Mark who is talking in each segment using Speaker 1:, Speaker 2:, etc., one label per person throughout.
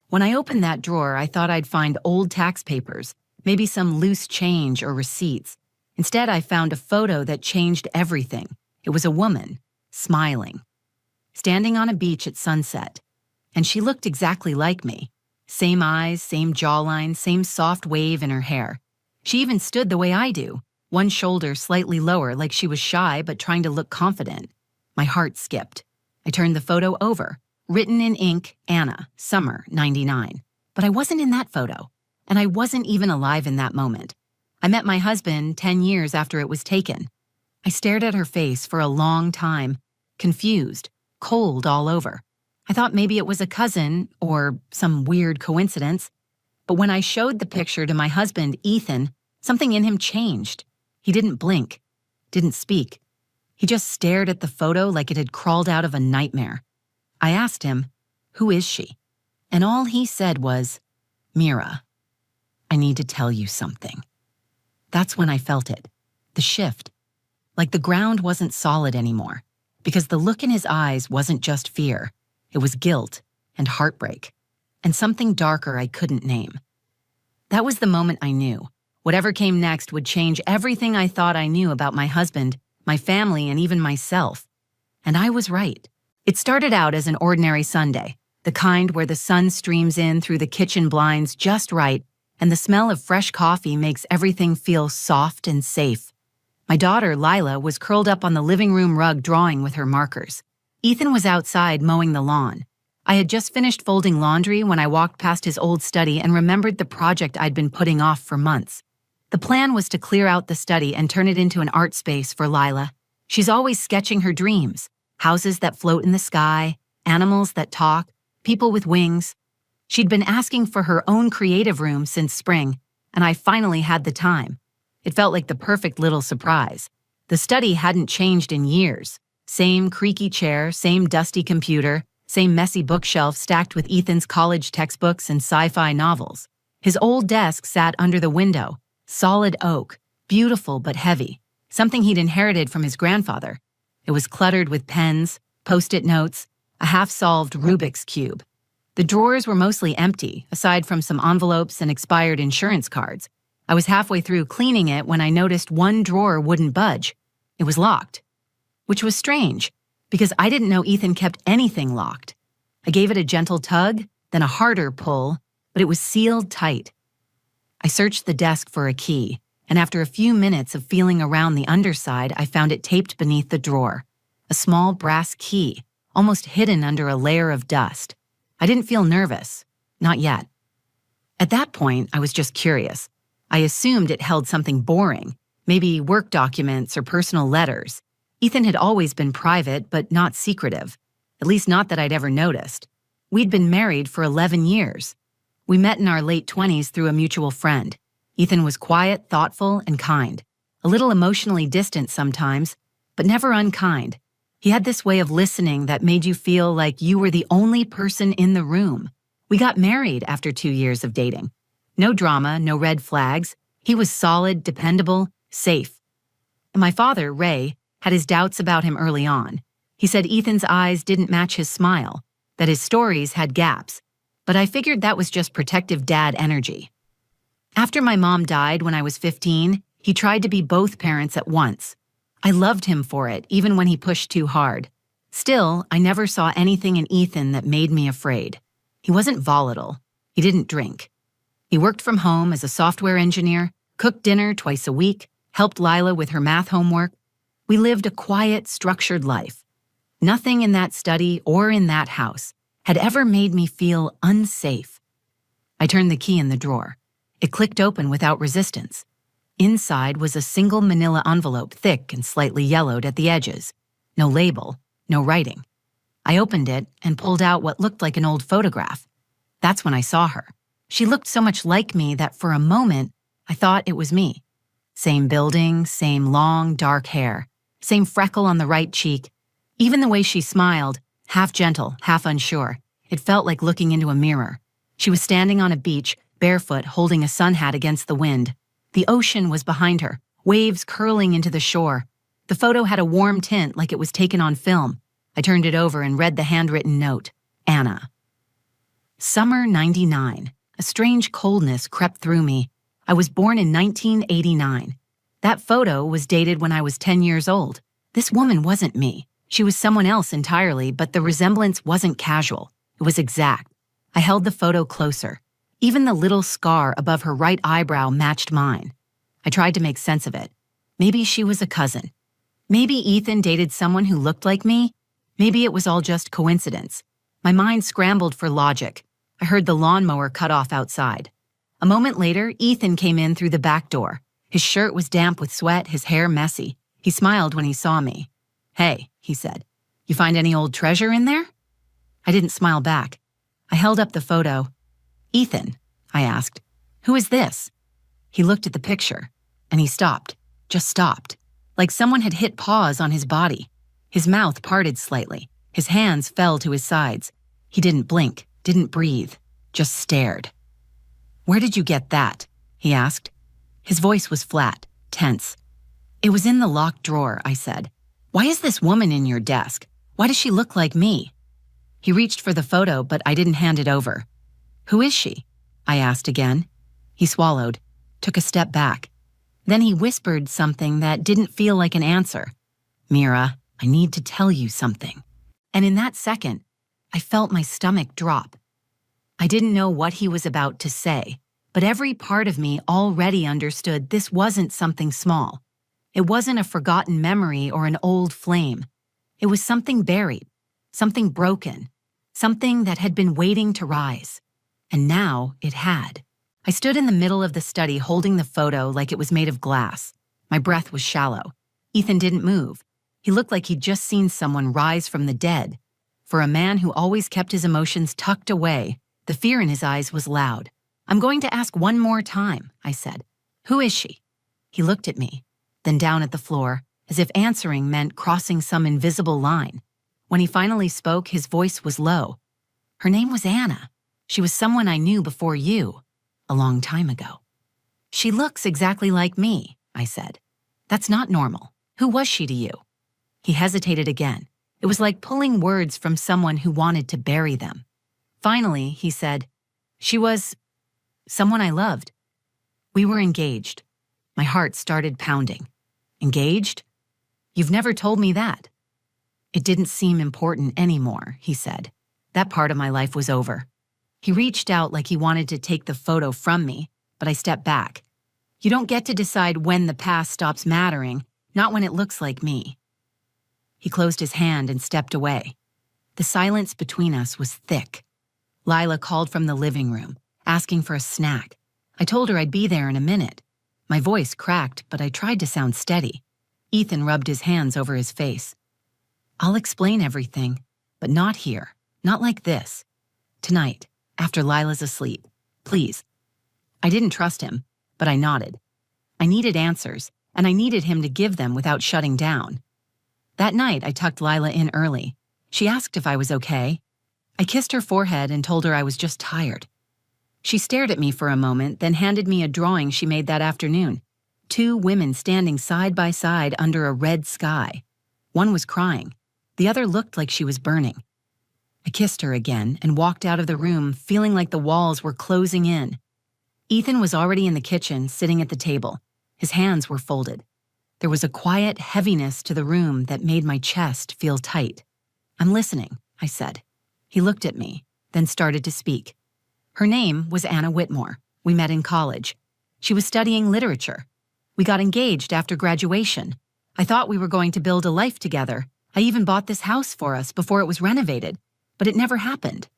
Speaker 1: When I opened that drawer, I thought I'd find old tax papers, maybe some loose change or receipts. Instead, I found a photo that changed everything. It was a woman, smiling, standing on a beach at sunset. And she looked exactly like me. Same eyes, same jawline, same soft wave in her hair. She even stood the way I do, one shoulder slightly lower like she was shy but trying to look confident. My heart skipped. I turned the photo over. Written in ink, Anna, summer, 99. But I wasn't in that photo, and I wasn't even alive in that moment. I met my husband 10 years after it was taken. I stared at her face for a long time, confused, cold all over. I thought maybe it was a cousin or some weird coincidence. But when I showed the picture to my husband, Ethan, something in him changed. He didn't blink, didn't speak. He just stared at the photo like it had crawled out of a nightmare. I asked him, "Who is she?" And all he said was, "Mira, I need to tell you something." That's when I felt it, the shift. Like the ground wasn't solid anymore, because the look in his eyes wasn't just fear. It was guilt and heartbreak, and something darker I couldn't name. That was the moment I knew. Whatever came next would change everything I thought I knew about my husband, my family, and even myself. And I was right. It started out as an ordinary Sunday, the kind where the sun streams in through the kitchen blinds just right, and the smell of fresh coffee makes everything feel soft and safe. My daughter, Lila, was curled up on the living room rug drawing with her markers. Ethan was outside mowing the lawn. I had just finished folding laundry when I walked past his old study and remembered the project I'd been putting off for months. The plan was to clear out the study and turn it into an art space for Lila. She's always sketching her dreams, houses that float in the sky, animals that talk, people with wings. She'd been asking for her own creative room since spring, and I finally had the time. It felt like the perfect little surprise. The study hadn't changed in years. Same creaky chair, same dusty computer, same messy bookshelf stacked with Ethan's college textbooks and sci-fi novels. His old desk sat under the window, solid oak, beautiful but heavy, something he'd inherited from his grandfather. It was cluttered with pens, post-it notes, a half-solved Rubik's Cube. The drawers were mostly empty, aside from some envelopes and expired insurance cards. I was halfway through cleaning it when I noticed one drawer wouldn't budge. It was locked, which was strange, because I didn't know Ethan kept anything locked. I gave it a gentle tug, then a harder pull, but it was sealed tight. I searched the desk for a key, and after a few minutes of feeling around the underside, I found it taped beneath the drawer. A small brass key, almost hidden under a layer of dust. I didn't feel nervous. Not yet. At that point, I was just curious. I assumed it held something boring, maybe work documents or personal letters. Ethan had always been private, but not secretive. At least not that I'd ever noticed. We'd been married for 11 years. We met in our late 20s through a mutual friend. Ethan was quiet, thoughtful, and kind. A little emotionally distant sometimes, but never unkind. He had this way of listening that made you feel like you were the only person in the room. We got married after 2 years of dating. No drama, no red flags. He was solid, dependable, safe. And my father, Ray, had his doubts about him early on. He said Ethan's eyes didn't match his smile, that his stories had gaps. But I figured that was just protective dad energy. After my mom died when I was 15, he tried to be both parents at once. I loved him for it, even when he pushed too hard. Still, I never saw anything in Ethan that made me afraid. He wasn't volatile. He didn't drink. He worked from home as a software engineer, cooked dinner twice a week, helped Lila with her math homework. We lived a quiet, structured life. Nothing in that study or in that house had ever made me feel unsafe. I turned the key in the drawer. It clicked open without resistance. Inside was a single manila envelope, thick and slightly yellowed at the edges. No label, no writing. I opened it and pulled out what looked like an old photograph. That's when I saw her. She looked so much like me that for a moment, I thought it was me. Same building, same long, dark hair, same freckle on the right cheek. Even the way she smiled, half gentle, half unsure, it felt like looking into a mirror. She was standing on a beach, barefoot, holding a sun hat against the wind. The ocean was behind her, waves curling into the shore. The photo had a warm tint like it was taken on film. I turned it over and read the handwritten note, Anna. Summer 99. A strange coldness crept through me. I was born in 1989. That photo was dated when I was 10 years old. This woman wasn't me. She was someone else entirely, but the resemblance wasn't casual. It was exact. I held the photo closer. Even the little scar above her right eyebrow matched mine. I tried to make sense of it. Maybe she was a cousin. Maybe Ethan dated someone who looked like me. Maybe it was all just coincidence. My mind scrambled for logic. I heard the lawnmower cut off outside. A moment later, Ethan came in through the back door. His shirt was damp with sweat, his hair messy. He smiled when he saw me. "Hey," he said, "you find any old treasure in there?" I didn't smile back. I held up the photo. "Ethan," I asked, "who is this?" He looked at the picture, and he stopped, just stopped, like someone had hit pause on his body. His mouth parted slightly. His hands fell to his sides. He didn't blink, didn't breathe, just stared. "Where did you get that?" he asked. His voice was flat, tense. "It was in the locked drawer," I said. "Why is this woman in your desk? Why does she look like me?" He reached for the photo, but I didn't hand it over. "Who is she?" I asked again. He swallowed, took a step back. Then he whispered something that didn't feel like an answer. "Mira, I need to tell you something." And in that second, I felt my stomach drop. I didn't know what he was about to say, but every part of me already understood this wasn't something small. It wasn't a forgotten memory or an old flame. It was something buried, something broken, something that had been waiting to rise. And now it had. I stood in the middle of the study holding the photo like it was made of glass. My breath was shallow. Ethan didn't move. He looked like he'd just seen someone rise from the dead. For a man who always kept his emotions tucked away, the fear in his eyes was loud. "I'm going to ask one more time," I said. "Who is she?" He looked at me, then down at the floor, as if answering meant crossing some invisible line. When he finally spoke, his voice was low. "Her name was Anna. She was someone I knew before you, a long time ago." "She looks exactly like me," I said. "That's not normal. Who was she to you?" He hesitated again. It was like pulling words from someone who wanted to bury them. Finally, he said, "She was someone I loved. We were engaged." My heart started pounding. "Engaged? You've never told me that." "It didn't seem important anymore," he said. "That part of my life was over." He reached out like he wanted to take the photo from me, but I stepped back. "You don't get to decide when the past stops mattering, not when it looks like me." He closed his hand and stepped away. The silence between us was thick. Lila called from the living room, asking for a snack. I told her I'd be there in a minute. My voice cracked, but I tried to sound steady. Ethan rubbed his hands over his face. "I'll explain everything, but not here, not like this. Tonight, after Lila's asleep. Please." I didn't trust him, but I nodded. I needed answers, and I needed him to give them without shutting down. That night, I tucked Lila in early. She asked if I was okay. I kissed her forehead and told her I was just tired. She stared at me for a moment, then handed me a drawing she made that afternoon. 2 women standing side by side under a red sky. One was crying. The other looked like she was burning. I kissed her again and walked out of the room, feeling like the walls were closing in. Ethan was already in the kitchen, sitting at the table. His hands were folded. There was a quiet heaviness to the room that made my chest feel tight. "I'm listening," I said. He looked at me, then started to speak. Her name was Anna Whitmore. We met in college. She was studying literature. We got engaged after graduation. I thought we were going to build a life together. I even bought this house for us before it was renovated, but it never happened.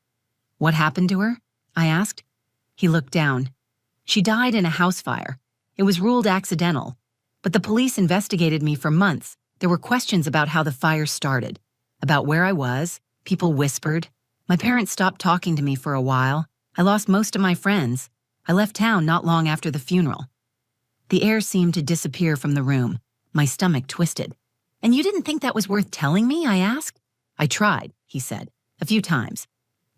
Speaker 1: "What happened to her?" I asked. He looked down. "She died in a house fire. It was ruled accidental. But the police investigated me for months. There were questions about how the fire started, about where I was. People whispered. My parents stopped talking to me for a while. I lost most of my friends. I left town not long after the funeral." The air seemed to disappear from the room. My stomach twisted. "And you didn't think that was worth telling me?" I asked. "I tried," he said, "a few times.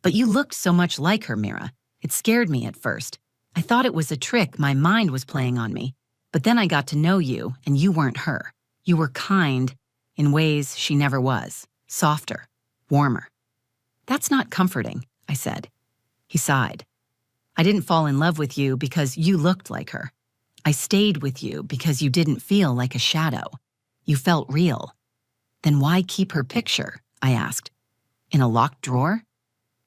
Speaker 1: But you looked so much like her, Mira. It scared me at first. I thought it was a trick my mind was playing on me. But then I got to know you, and you weren't her. You were kind in ways she never was. Softer, warmer." "That's not comforting," I said. He sighed. I didn't fall in love with you because you looked like her. I stayed with you because you didn't feel like a shadow. You felt real. Then why keep her picture? I asked. In a locked drawer?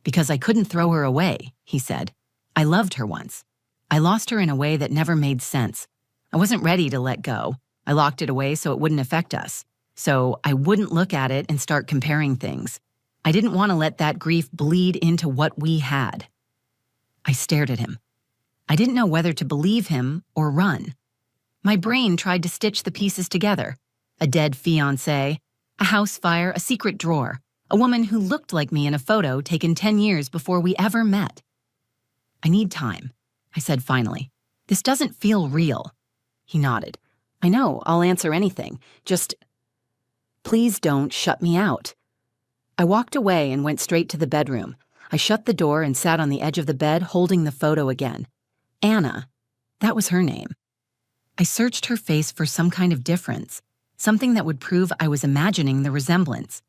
Speaker 1: Because I couldn't throw her away, he said. I loved her once. I lost her in a way that never made sense. I wasn't ready to let go. I locked it away so it wouldn't affect us. So I wouldn't look at it and start comparing things. I didn't want to let that grief bleed into what we had. I stared at him. I didn't know whether to believe him or run. My brain tried to stitch the pieces together. A dead fiancé, a house fire, a secret drawer, a woman who looked like me in a photo taken 10 years before we ever met. I need time, I said finally. This doesn't feel real. He nodded. I know, I'll answer anything. Just, please don't shut me out. I walked away and went straight to the bedroom. I shut the door and sat on the edge of the bed holding the photo again. Anna, that was her name. I searched her face for some kind of difference, something that would prove I was imagining the resemblance.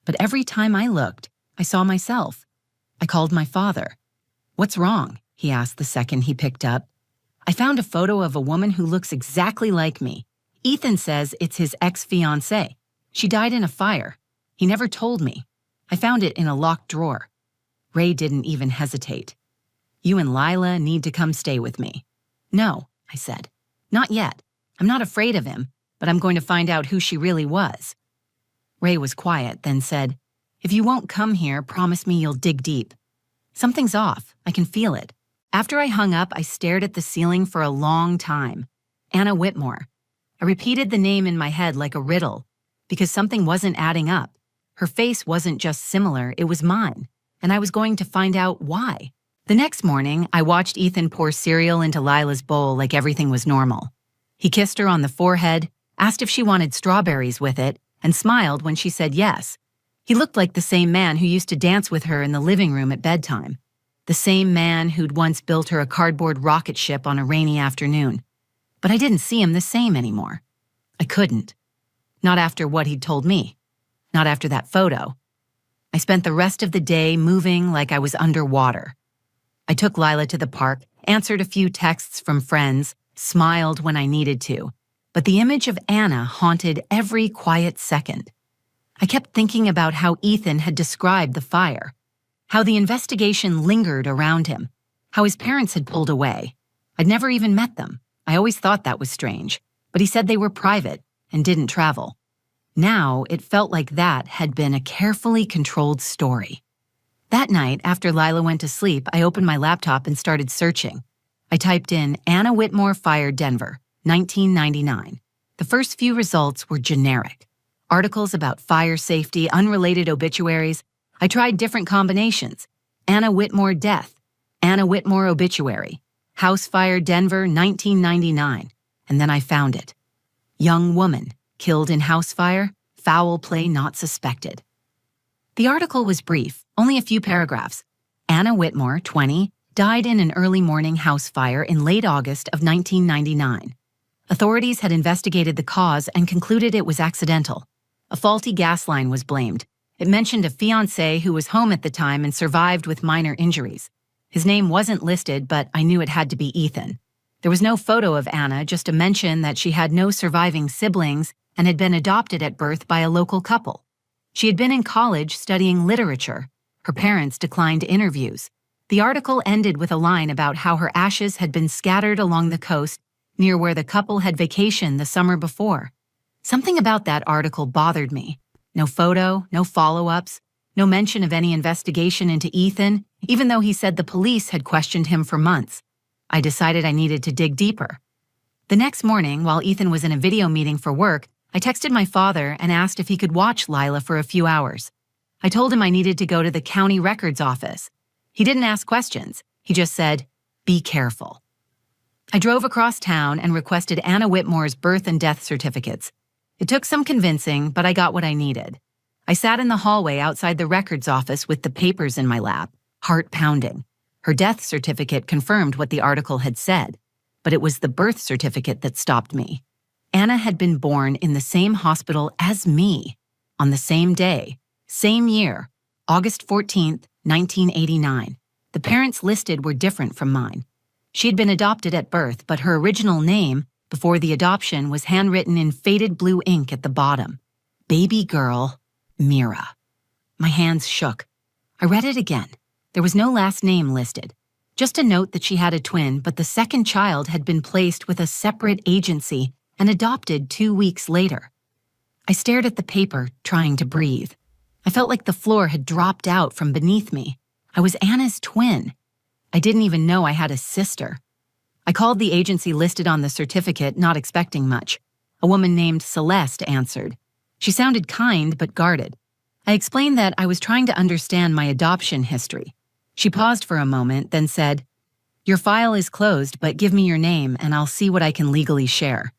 Speaker 1: But every time I looked, I saw myself. I called my father. What's wrong? He asked the second he picked up. I found a photo of a woman who looks exactly like me. Ethan says it's his ex-fiancée. She died in a fire. He never told me. I found it in a locked drawer. Ray didn't even hesitate. You and Lila need to come stay with me. No, I said. Not yet. I'm not afraid of him, but I'm going to find out who she really was. Ray was quiet, then said, If you won't come here, promise me you'll dig deep. Something's off. I can feel it. After I hung up, I stared at the ceiling for a long time. Anna Whitmore. I repeated the name in my head like a riddle, because something wasn't adding up. Her face wasn't just similar, it was mine, and I was going to find out why. The next morning, I watched Ethan pour cereal into Lila's bowl like everything was normal. He kissed her on the forehead, asked if she wanted strawberries with it, and smiled when she said yes. He looked like the same man who used to dance with her in the living room at bedtime. The same man who'd once built her a cardboard rocket ship on a rainy afternoon. But I didn't see him the same anymore. I couldn't. Not after what he'd told me. Not after that photo. I spent the rest of the day moving like I was underwater. I took Lila to the park, answered a few texts from friends, smiled when I needed to. But the image of Anna haunted every quiet second. I kept thinking about how Ethan had described the fire, how the investigation lingered around him, how his parents had pulled away. I'd never even met them. I always thought that was strange, but he said they were private and didn't travel. Now it felt like that had been a carefully controlled story. That night, after Lila went to sleep, I opened my laptop and started searching. I typed in Anna Whitmore Fire Denver, 1999. The first few results were generic. Articles about fire safety, unrelated obituaries. I tried different combinations. Anna Whitmore death, Anna Whitmore obituary, House Fire Denver, 1999. And then I found it. Young woman, killed in house fire, foul play not suspected. The article was brief, only a few paragraphs. Anna Whitmore, 20, died in an early morning house fire in late August of 1999. Authorities had investigated the cause and concluded it was accidental. A faulty gas line was blamed. It mentioned a fiancé who was home at the time and survived with minor injuries. His name wasn't listed, but I knew it had to be Ethan. There was no photo of Anna, just a mention that she had no surviving siblings and had been adopted at birth by a local couple. She had been in college studying literature. Her parents declined interviews. The article ended with a line about how her ashes had been scattered along the coast near where the couple had vacationed the summer before. Something about that article bothered me. No photo, no follow-ups, no mention of any investigation into Ethan, even though he said the police had questioned him for months. I decided I needed to dig deeper. The next morning, while Ethan was in a video meeting for work, I texted my father and asked if he could watch Lila for a few hours. I told him I needed to go to the county records office. He didn't ask questions. He just said, "Be careful." I drove across town and requested Anna Whitmore's birth and death certificates. It took some convincing, but I got what I needed. I sat in the hallway outside the records office with the papers in my lap, heart pounding. Her death certificate confirmed what the article had said, but it was the birth certificate that stopped me. Anna had been born in the same hospital as me, on the same day, same year, August 14th, 1989. The parents listed were different from mine. She had been adopted at birth, but her original name, before the adoption, was handwritten in faded blue ink at the bottom. Baby girl, Mira. My hands shook. I read it again. There was no last name listed. Just a note that she had a twin, but the second child had been placed with a separate agency and adopted 2 weeks later. I stared at the paper, trying to breathe. I felt like the floor had dropped out from beneath me. I was Anna's twin. I didn't even know I had a sister. I called the agency listed on the certificate, not expecting much. A woman named Celeste answered. She sounded kind but guarded. I explained that I was trying to understand my adoption history. She paused for a moment, then said, "Your file is closed, but give me your name and I'll see what I can legally share."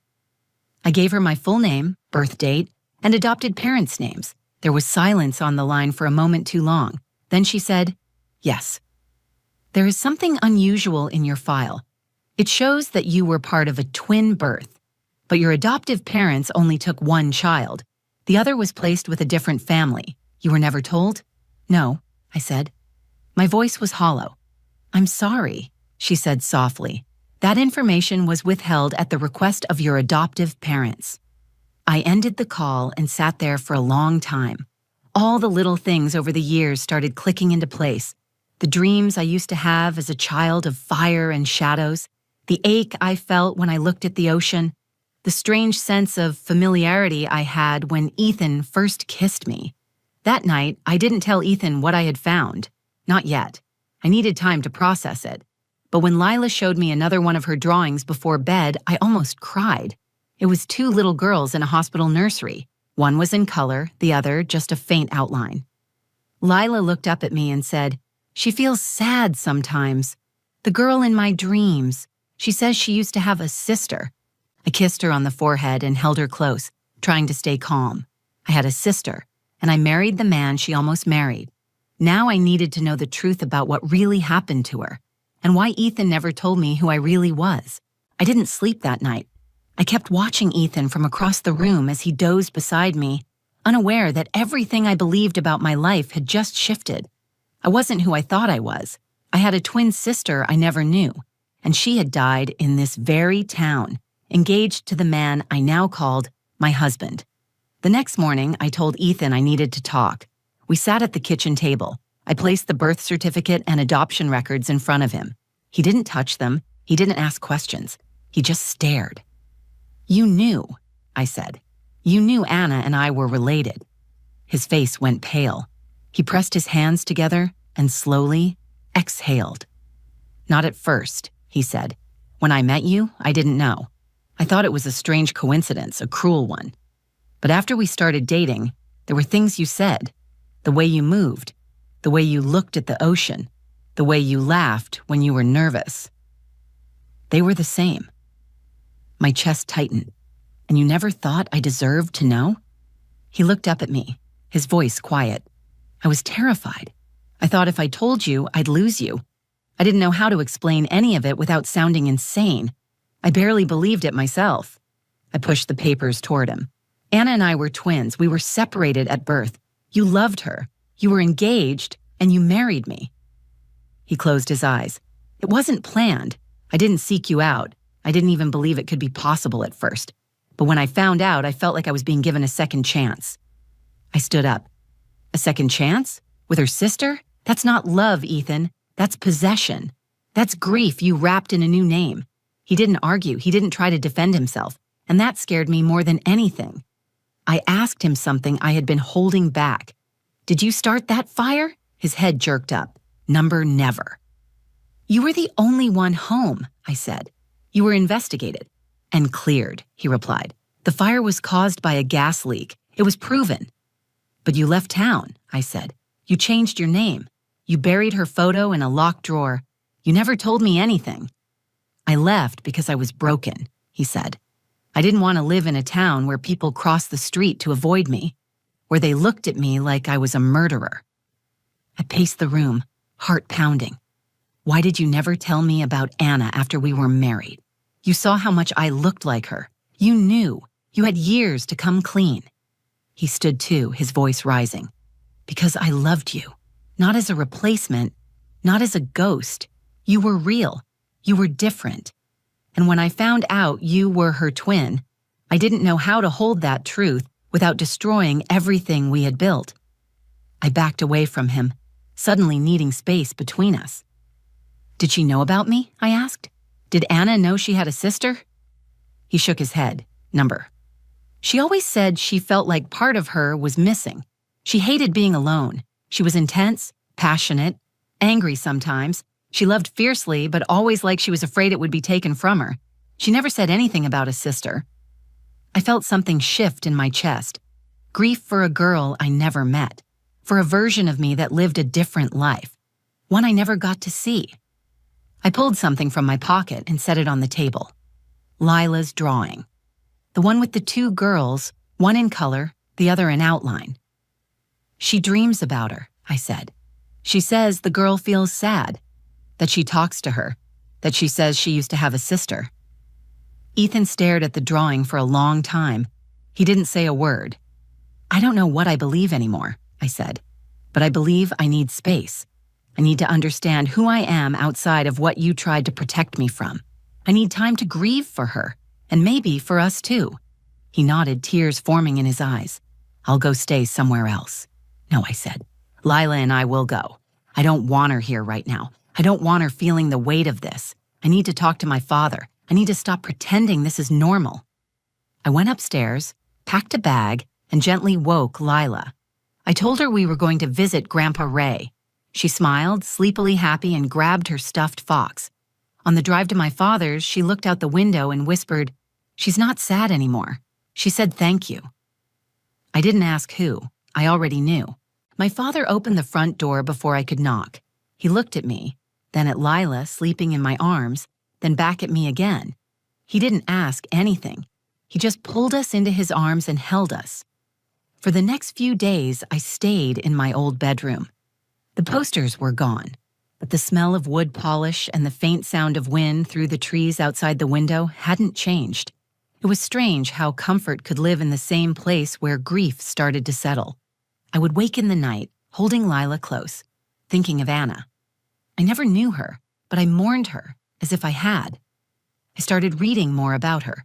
Speaker 1: I gave her my full name, birth date, and adopted parents' names. There was silence on the line for a moment too long. Then she said, "Yes. There is something unusual in your file. It shows that you were part of a twin birth, but your adoptive parents only took one child. The other was placed with a different family. You were never told?" "No," I said. My voice was hollow. "I'm sorry," she said softly. "That information was withheld at the request of your adoptive parents." I ended the call and sat there for a long time. All the little things over the years started clicking into place. The dreams I used to have as a child of fire and shadows, the ache I felt when I looked at the ocean, the strange sense of familiarity I had when Ethan first kissed me. That night, I didn't tell Ethan what I had found. Not yet. I needed time to process it. But when Lila showed me another one of her drawings before bed, I almost cried. It was 2 little girls in a hospital nursery. One was in color, the other just a faint outline. Lila looked up at me and said, "She feels sad sometimes. The girl in my dreams. She says she used to have a sister." I kissed her on the forehead and held her close, trying to stay calm. I had a sister, and I married the man she almost married. Now I needed to know the truth about what really happened to her, and why Ethan never told me who I really was. I didn't sleep that night. I kept watching Ethan from across the room as he dozed beside me, unaware that everything I believed about my life had just shifted. I wasn't who I thought I was. I had a twin sister I never knew, and she had died in this very town, engaged to the man I now called my husband. The next morning, I told Ethan I needed to talk. We sat at the kitchen table. I placed the birth certificate and adoption records in front of him. He didn't touch them. He didn't ask questions. He just stared. "You knew," I said. "You knew Anna and I were related." His face went pale. He pressed his hands together and slowly exhaled. "Not at first," he said. "When I met you, I didn't know. I thought it was a strange coincidence, a cruel one. But after we started dating, there were things you said. The way you moved, the way you looked at the ocean, the way you laughed when you were nervous. They were the same." My chest tightened. "And you never thought I deserved to know?" He looked up at me, his voice quiet. I was terrified. I thought if I told you, I'd lose you. I didn't know how to explain any of it without sounding insane. I barely believed it myself. I pushed the papers toward him. "Anna and I were twins. We were separated at birth. You loved her. You were engaged, and you married me." He closed his eyes. "It wasn't planned. I didn't seek you out. I didn't even believe it could be possible at first. But when I found out, I felt like I was being given a second chance." I stood up. "A second chance? With her sister? That's not love, Ethan. That's possession. That's grief you wrapped in a new name." He didn't argue. He didn't try to defend himself. And that scared me more than anything. I asked him something I had been holding back. "Did you start that fire?" His head jerked up. "Number never." "You were the only one home," I said. "You were investigated." "And cleared," he replied. "The fire was caused by a gas leak. It was proven." "But you left town," I said. "You changed your name. You buried her photo in a locked drawer. You never told me anything." "I left because I was broken," he said. "I didn't want to live in a town where people crossed the street to avoid me, where they looked at me like I was a murderer." I paced the room, heart pounding. "Why did you never tell me about Anna after we were married? You saw how much I looked like her. You knew. You had years to come clean." He stood too, his voice rising. "Because I loved you, not as a replacement, Not as a ghost. You were real. You were different. And when I found out you were her twin, I didn't know how to hold that truth without destroying everything we had built. I backed away from him, suddenly needing space between us. Did she know about me? I asked. Did Anna know she had a sister? He shook his head. Number. She always said she felt like part of her was missing. She hated being alone. She was intense, passionate, angry sometimes. She loved fiercely, but always like she was afraid it would be taken from her. She never said anything about a sister. I felt something shift in my chest. Grief for a girl I never met. For a version of me that lived a different life. One I never got to see. I pulled something from my pocket and set it on the table. Lila's drawing. The one with the two girls, one in color, the other in outline. She dreams about her, I said. She says the girl feels sad, that she talks to her, that she says she used to have a sister. Ethan stared at the drawing for a long time. He didn't say a word. I don't know what I believe anymore, I said, but I believe I need space. I need to understand who I am outside of what you tried to protect me from. I need time to grieve for her, and maybe for us too. He nodded, tears forming in his eyes. I'll go stay somewhere else. No, I said. Lila and I will go. I don't want her here right now. I don't want her feeling the weight of this. I need to talk to my father. I need to stop pretending this is normal. I went upstairs, packed a bag, and gently woke Lila. I told her we were going to visit Grandpa Ray. She smiled, sleepily happy, and grabbed her stuffed fox. On the drive to my father's, she looked out the window and whispered, "She's not sad anymore. She said thank you." I didn't ask who. I already knew. My father opened the front door before I could knock. He looked at me, then at Lila sleeping in my arms, then back at me again. He didn't ask anything. He just pulled us into his arms and held us. For the next few days, I stayed in my old bedroom. The posters were gone, but the smell of wood polish and the faint sound of wind through the trees outside the window hadn't changed. It was strange how comfort could live in the same place where grief started to settle. I would wake in the night, holding Lila close, thinking of Anna. I never knew her, but I mourned her as if I had. I started reading more about her.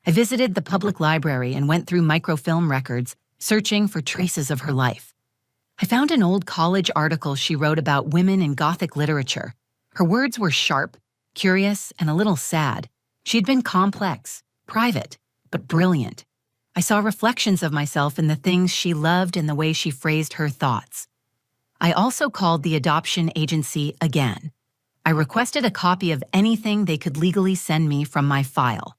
Speaker 1: I visited the public library and went through microfilm records, searching for traces of her life. I found an old college article she wrote about women in Gothic literature. Her words were sharp, curious, and a little sad. She had been complex, private, but brilliant. I saw reflections of myself in the things she loved and the way she phrased her thoughts. I also called the adoption agency again. I requested a copy of anything they could legally send me from my file.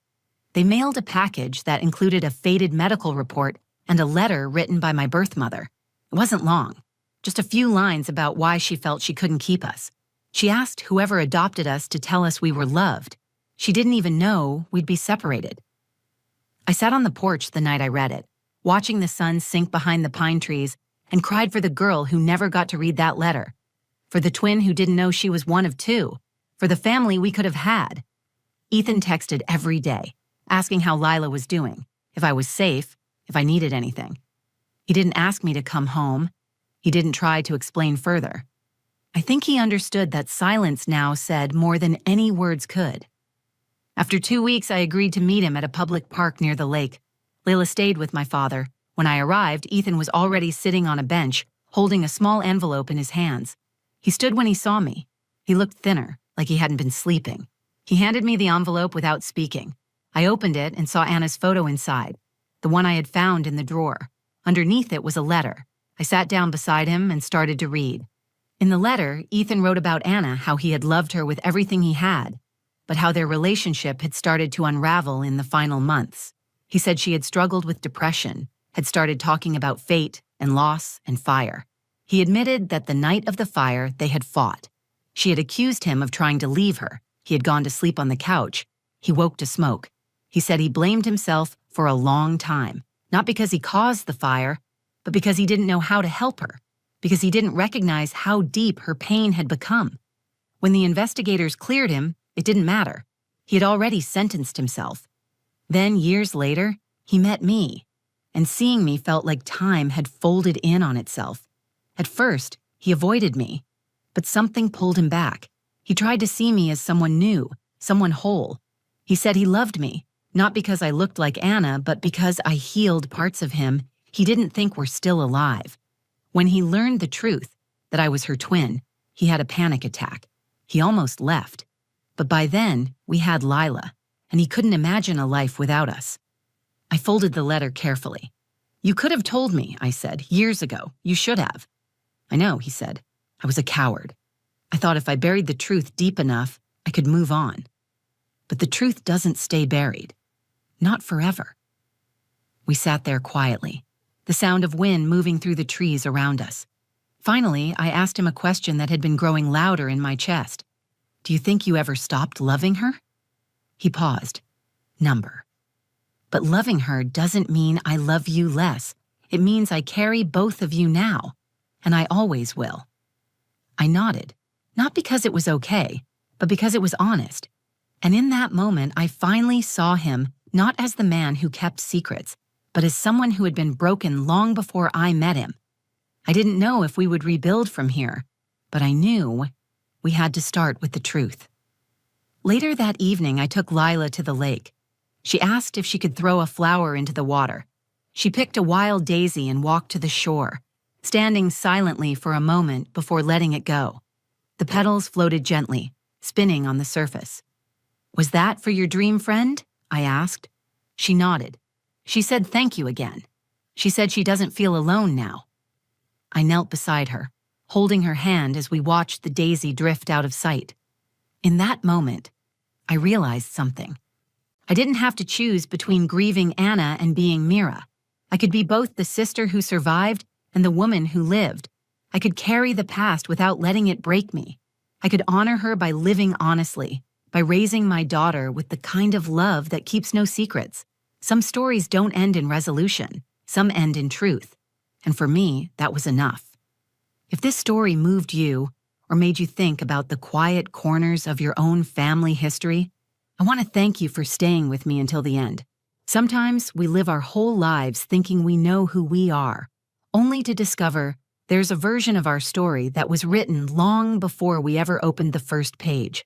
Speaker 1: They mailed a package that included a faded medical report and a letter written by my birth mother. It wasn't long, just a few lines about why she felt she couldn't keep us. She asked whoever adopted us to tell us we were loved. She didn't even know we'd be separated. I sat on the porch the night I read it, watching the sun sink behind the pine trees, and cried for the girl who never got to read that letter, for the twin who didn't know she was one of two, for the family we could have had. Ethan texted every day, asking how Lila was doing, if I was safe, if I needed anything. He didn't ask me to come home. He didn't try to explain further. I think he understood that silence now said more than any words could. After 2 weeks, I agreed to meet him at a public park near the lake. Layla stayed with my father. When I arrived, Ethan was already sitting on a bench, holding a small envelope in his hands. He stood when he saw me. He looked thinner, like he hadn't been sleeping. He handed me the envelope without speaking. I opened it and saw Anna's photo inside, the one I had found in the drawer. Underneath it was a letter. I sat down beside him and started to read. In the letter, Ethan wrote about Anna, how he had loved her with everything he had, but how their relationship had started to unravel in the final months. He said she had struggled with depression, had started talking about fate and loss and fire. He admitted that the night of the fire they had fought. She had accused him of trying to leave her. He had gone to sleep on the couch. He woke to smoke. He said he blamed himself for a long time, not because he caused the fire, but because he didn't know how to help her, because he didn't recognize how deep her pain had become. When the investigators cleared him, it didn't matter. He had already sentenced himself. Then, years later, he met me, and seeing me felt like time had folded in on itself. At first, he avoided me. But something pulled him back. He tried to see me as someone new, someone whole. He said he loved me, not because I looked like Anna, but because I healed parts of him he didn't think were still alive. When he learned the truth, that I was her twin, he had a panic attack. He almost left. But by then, we had Lila, and he couldn't imagine a life without us. I folded the letter carefully. "You could have told me," I said, "years ago. You should have." "I know," he said. "I was a coward. I thought if I buried the truth deep enough, I could move on. But the truth doesn't stay buried. Not forever." We sat there quietly, the sound of wind moving through the trees around us. Finally, I asked him a question that had been growing louder in my chest. "Do you think you ever stopped loving her?" He paused. "Number. But loving her doesn't mean I love you less. It means I carry both of you now, and I always will." I nodded, not because it was okay, but because it was honest. And in that moment, I finally saw him not as the man who kept secrets, but as someone who had been broken long before I met him. I didn't know if we would rebuild from here, but I knew we had to start with the truth. Later that evening, I took Lila to the lake. She asked if she could throw a flower into the water. She picked a wild daisy and walked to the shore, standing silently for a moment before letting it go. The petals floated gently, spinning on the surface. "Was that for your dream friend?" I asked. She nodded. She said thank you again. She said she doesn't feel alone now. I knelt beside her, holding her hand as we watched the daisy drift out of sight. In that moment, I realized something. I didn't have to choose between grieving Anna and being Mira. I could be both the sister who survived and the woman who lived. I could carry the past without letting it break me. I could honor her by living honestly, by raising my daughter with the kind of love that keeps no secrets. Some stories don't end in resolution. Some end in truth. And for me, that was enough. If this story moved you or made you think about the quiet corners of your own family history, I want to thank you for staying with me until the end. Sometimes we live our whole lives thinking we know who we are, only to discover there's a version of our story that was written long before we ever opened the first page.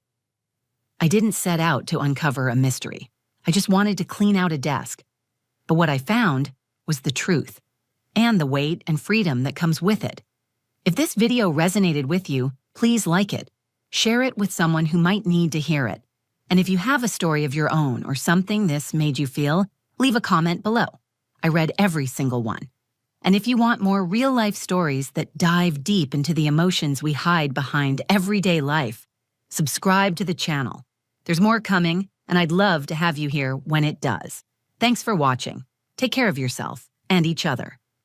Speaker 1: I didn't set out to uncover a mystery. I just wanted to clean out a desk. But what I found was the truth, and the weight and freedom that comes with it. If this video resonated with you, please like it. Share it with someone who might need to hear it. And if you have a story of your own or something this made you feel, leave a comment below. I read every single one. And if you want more real-life stories that dive deep into the emotions we hide behind everyday life, subscribe to the channel. There's more coming, and I'd love to have you here when it does. Thanks for watching. Take care of yourself and each other.